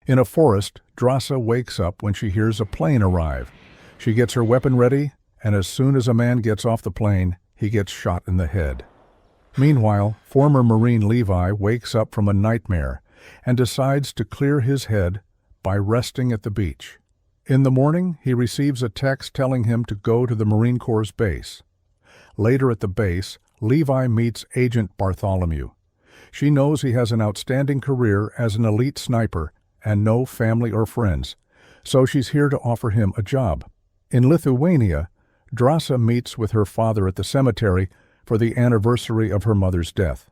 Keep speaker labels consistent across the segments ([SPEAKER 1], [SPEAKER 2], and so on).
[SPEAKER 1] In a forest, Drasa wakes up when she hears a plane arrive. She gets her weapon ready, and as soon as a man gets off the plane, he gets shot in the head. Meanwhile, former Marine Levi wakes up from a nightmare and decides to clear his head by resting at the beach. In the morning, he receives a text telling him to go to the Marine Corps base. Later at the base, Levi meets Agent Bartholomew. She knows he has an outstanding career as an elite sniper and no family or friends, so she's here to offer him a job. In Lithuania, Drasa meets with her father at the cemetery for the anniversary of her mother's death.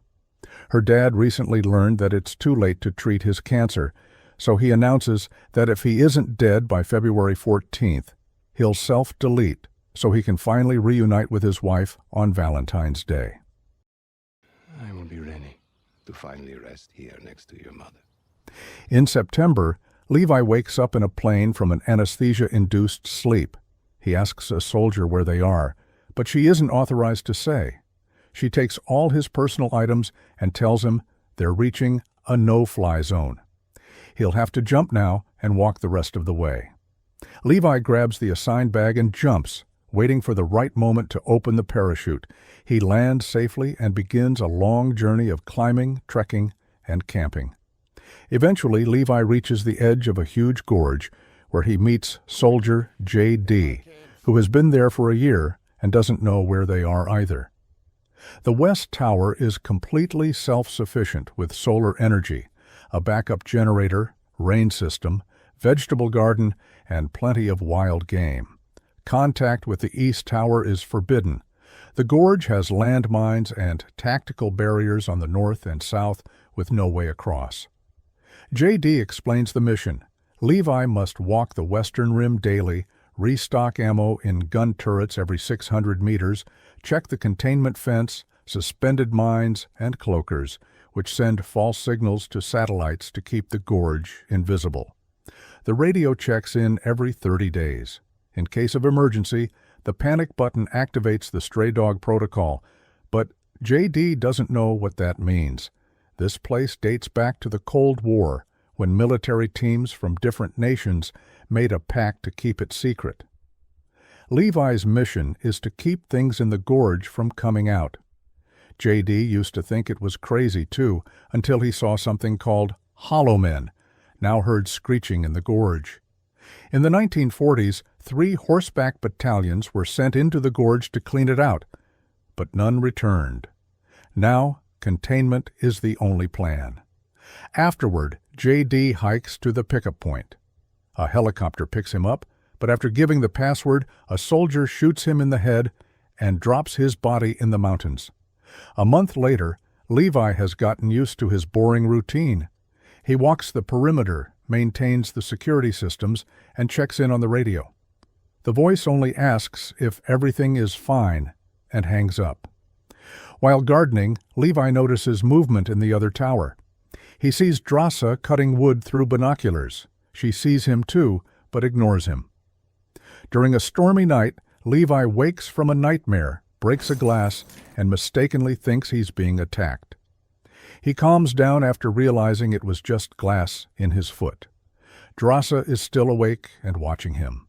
[SPEAKER 1] Her dad recently learned that it's too late to treat his cancer, so he announces that if he isn't dead by February 14th, he'll self-delete so he can finally reunite with his wife on Valentine's Day.
[SPEAKER 2] I will be ready to finally rest here next to your mother.
[SPEAKER 1] In September, Levi wakes up in a plane from an anesthesia-induced sleep. He asks a soldier where they are, but she isn't authorized to say. She takes all his personal items and tells him they're reaching a no-fly zone. He'll have to jump now and walk the rest of the way. Levi grabs the assigned bag and jumps, waiting for the right moment to open the parachute. He lands safely and begins a long journey of climbing, trekking, and camping. Eventually, Levi reaches the edge of a huge gorge where he meets soldier J.D., who has been there for a year and doesn't know where they are either. The West Tower is completely self-sufficient with solar energy, a backup generator, rain system, vegetable garden, and plenty of wild game. Contact with the East Tower is forbidden. The gorge has landmines and tactical barriers on the north and south with no way across. J.D. explains the mission. Levi must walk the western rim daily, restock ammo in gun turrets every 600 meters, check the containment fence, suspended mines, and cloakers, which send false signals to satellites to keep the gorge invisible. The radio checks in every 30 days. In case of emergency, the panic button activates the stray dog protocol, but J.D. doesn't know what that means. This place dates back to the Cold War, when military teams from different nations made a pact to keep it secret. Levi's mission is to keep things in the gorge from coming out. J.D. used to think it was crazy too, until he saw something called hollow men, now heard screeching in the gorge. In the 1940s, 3 horseback battalions were sent into the gorge to clean it out, but none returned. Now, containment is the only plan. Afterward, J.D. hikes to the pickup point. A helicopter picks him up, but after giving the password, a soldier shoots him in the head and drops his body in the mountains. A month later, Levi has gotten used to his boring routine. He walks the perimeter, maintains the security systems, and checks in on the radio. The voice only asks if everything is fine and hangs up. While gardening, Levi notices movement in the other tower. He sees Drasa cutting wood through binoculars. She sees him too, but ignores him. During a stormy night, Levi wakes from a nightmare, breaks a glass, and mistakenly thinks he's being attacked. He calms down after realizing it was just glass in his foot. Drasa is still awake and watching him.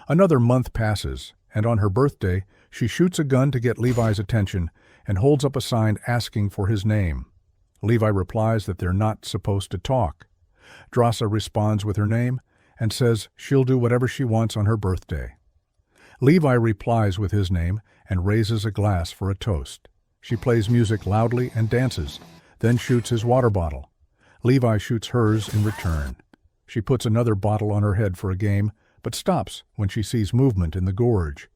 [SPEAKER 1] Another month passes, and on her birthday, she shoots a gun to get Levi's attention and holds up a sign asking for his name. Levi replies that they're not supposed to talk. Drasa responds with her name and says she'll do whatever she wants on her birthday. Levi replies with his name and raises a glass for a toast. She plays music loudly and dances, then shoots his water bottle. Levi shoots hers in return. She puts another bottle on her head for a game, but stops when she sees movement in the gorge.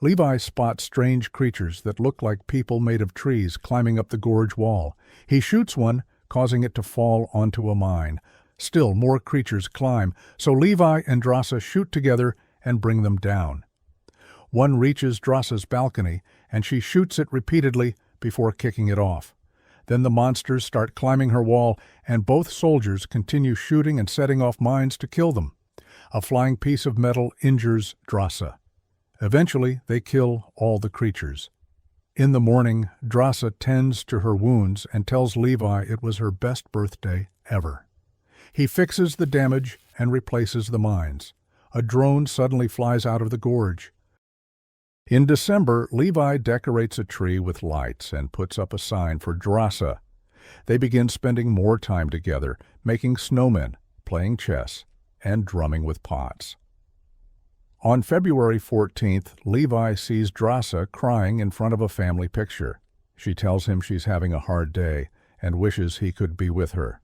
[SPEAKER 1] Levi spots strange creatures that look like people made of trees climbing up the gorge wall. He shoots one, causing it to fall onto a mine. Still more creatures climb, so Levi and Drasa shoot together and bring them down. One reaches Drasa's balcony, and she shoots it repeatedly before kicking it off. Then the monsters start climbing her wall, and both soldiers continue shooting and setting off mines to kill them. A flying piece of metal injures Drasa. Eventually, they kill all the creatures. In the morning, Drasa tends to her wounds and tells Levi it was her best birthday ever. He fixes the damage and replaces the mines. A drone suddenly flies out of the gorge. In December, Levi decorates a tree with lights and puts up a sign for Drasa. They begin spending more time together, making snowmen, playing chess, and drumming with pots. On February 14th, Levi sees Drasa crying in front of a family picture. She tells him she's having a hard day and wishes he could be with her.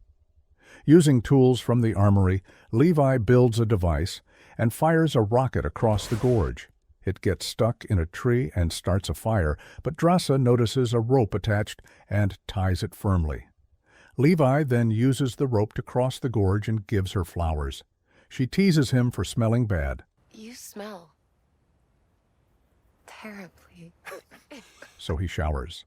[SPEAKER 1] Using tools from the armory, Levi builds a device and fires a rocket across the gorge. It gets stuck in a tree and starts a fire, but Drasa notices a rope attached and ties it firmly. Levi then uses the rope to cross the gorge and gives her flowers. She teases him for smelling bad.
[SPEAKER 3] You smell terribly.
[SPEAKER 1] So he showers.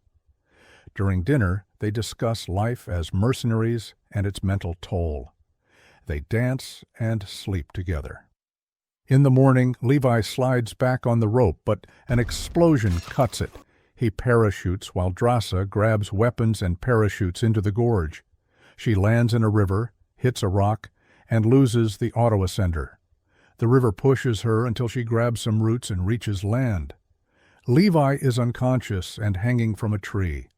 [SPEAKER 1] During dinner, they discuss life as mercenaries and its mental toll. They dance and sleep together. In the morning, Levi slides back on the rope, but an explosion cuts it. He parachutes while Drasa grabs weapons and parachutes into the gorge. She lands in a river, hits a rock, and loses the auto-ascender. The river pushes her until she grabs some roots and reaches land. Levi is unconscious and hanging from a tree.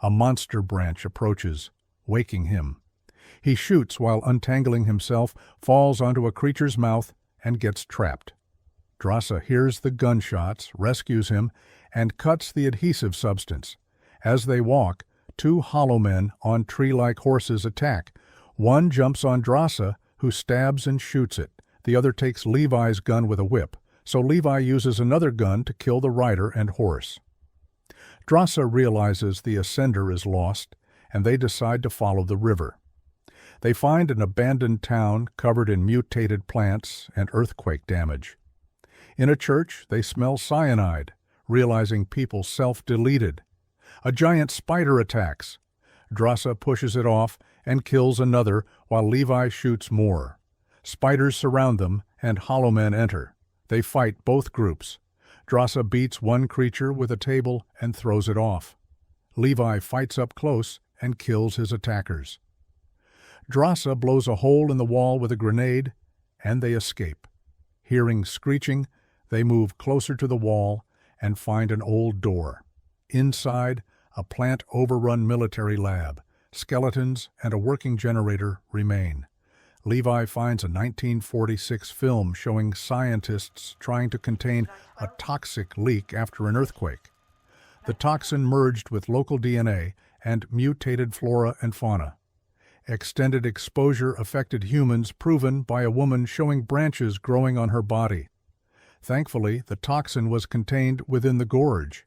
[SPEAKER 1] A monster branch approaches, waking him. He shoots while untangling himself, falls onto a creature's mouth, and gets trapped. Drasa hears the gunshots, rescues him, and cuts the adhesive substance. As they walk, two hollow men on tree-like horses attack. One jumps on Drasa, who stabs and shoots it. The other takes Levi's gun with a whip, so Levi uses another gun to kill the rider and horse. Drasa realizes the ascender is lost, and they decide to follow the river. They find an abandoned town covered in mutated plants and earthquake damage. In a church, they smell cyanide, realizing people self-deleted. A giant spider attacks. Drasa pushes it off and kills another while Levi shoots more. Spiders surround them and hollow men enter. They fight both groups. Drasa beats one creature with a table and throws it off. Levi fights up close and kills his attackers. Drasa blows a hole in the wall with a grenade, and they escape. Hearing screeching, they move closer to the wall and find an old door. Inside, a plant-overrun military lab. Skeletons and a working generator remain. Levi finds a 1946 film showing scientists trying to contain a toxic leak after an earthquake. The toxin merged with local DNA and mutated flora and fauna. Extended exposure affected humans proven by a woman showing branches growing on her body. Thankfully, the toxin was contained within the gorge.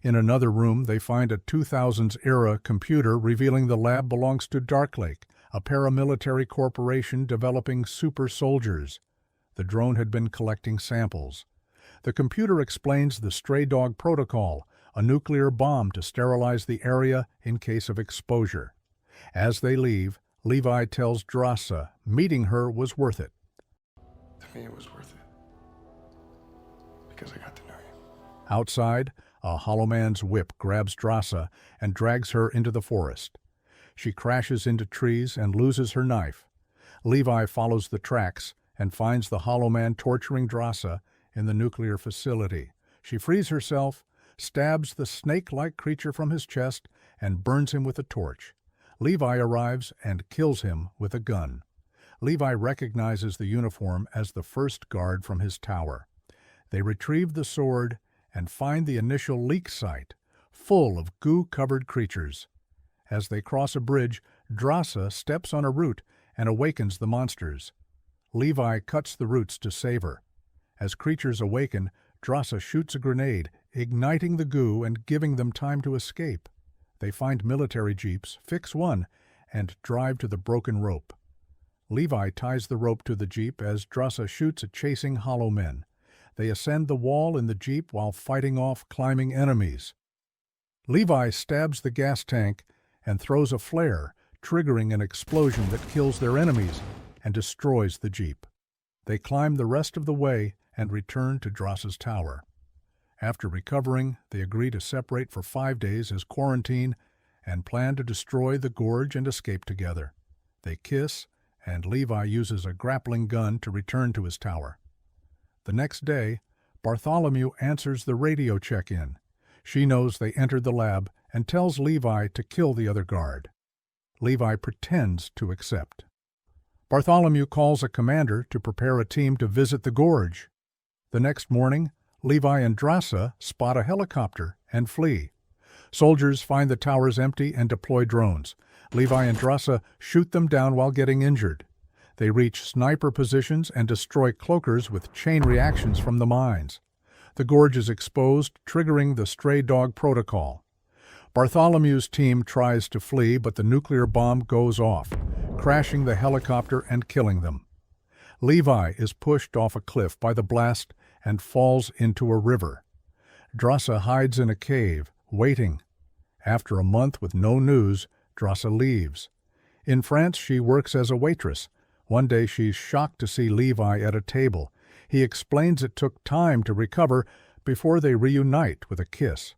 [SPEAKER 1] In another room, they find a 2000s-era computer revealing the lab belongs to Darklake, a paramilitary corporation developing super soldiers. The drone had been collecting samples. The computer explains the stray dog protocol, a nuclear bomb to sterilize the area in case of exposure. As they leave, Levi tells Drasa meeting her was worth it.
[SPEAKER 2] To me, it was worth it. Because I got to know you.
[SPEAKER 1] Outside, a hollow man's whip grabs Drasa and drags her into the forest. She crashes into trees and loses her knife. Levi follows the tracks and finds the hollow man torturing Drasa in the nuclear facility. She frees herself, stabs the snake-like creature from his chest, and burns him with a torch. Levi arrives and kills him with a gun. Levi recognizes the uniform as the first guard from his tower. They retrieve the sword and find the initial leak site, full of goo-covered creatures. As they cross a bridge, Drasa steps on a root and awakens the monsters. Levi cuts the roots to save her. As creatures awaken, Drasa shoots a grenade, igniting the goo and giving them time to escape. They find military jeeps, fix one, and drive to the broken rope. Levi ties the rope to the jeep as Drasa shoots at chasing hollow men. They ascend the wall in the jeep while fighting off climbing enemies. Levi stabs the gas tank and throws a flare, triggering an explosion that kills their enemies and destroys the jeep. They climb the rest of the way and return to Drasa's tower. After recovering, they agree to separate for 5 days as quarantine and plan to destroy the gorge and escape together. They kiss and Levi uses a grappling gun to return to his tower. The next day, Bartholomew answers the radio check-in. She knows they entered the lab and tells Levi to kill the other guard. Levi pretends to accept. Bartholomew calls a commander to prepare a team to visit the Gorge. The next morning, Levi and Drasa spot a helicopter and flee. Soldiers find the towers empty and deploy drones. Levi and Drasa shoot them down while getting injured. They reach sniper positions and destroy cloakers with chain reactions from the mines. The Gorge is exposed, triggering the stray dog protocol. Bartholomew's team tries to flee, but the nuclear bomb goes off, crashing the helicopter and killing them. Levi is pushed off a cliff by the blast and falls into a river. Drasa hides in a cave, waiting. After a month with no news, Drasa leaves. In France, she works as a waitress. One day she's shocked to see Levi at a table. He explains it took time to recover before they reunite with a kiss.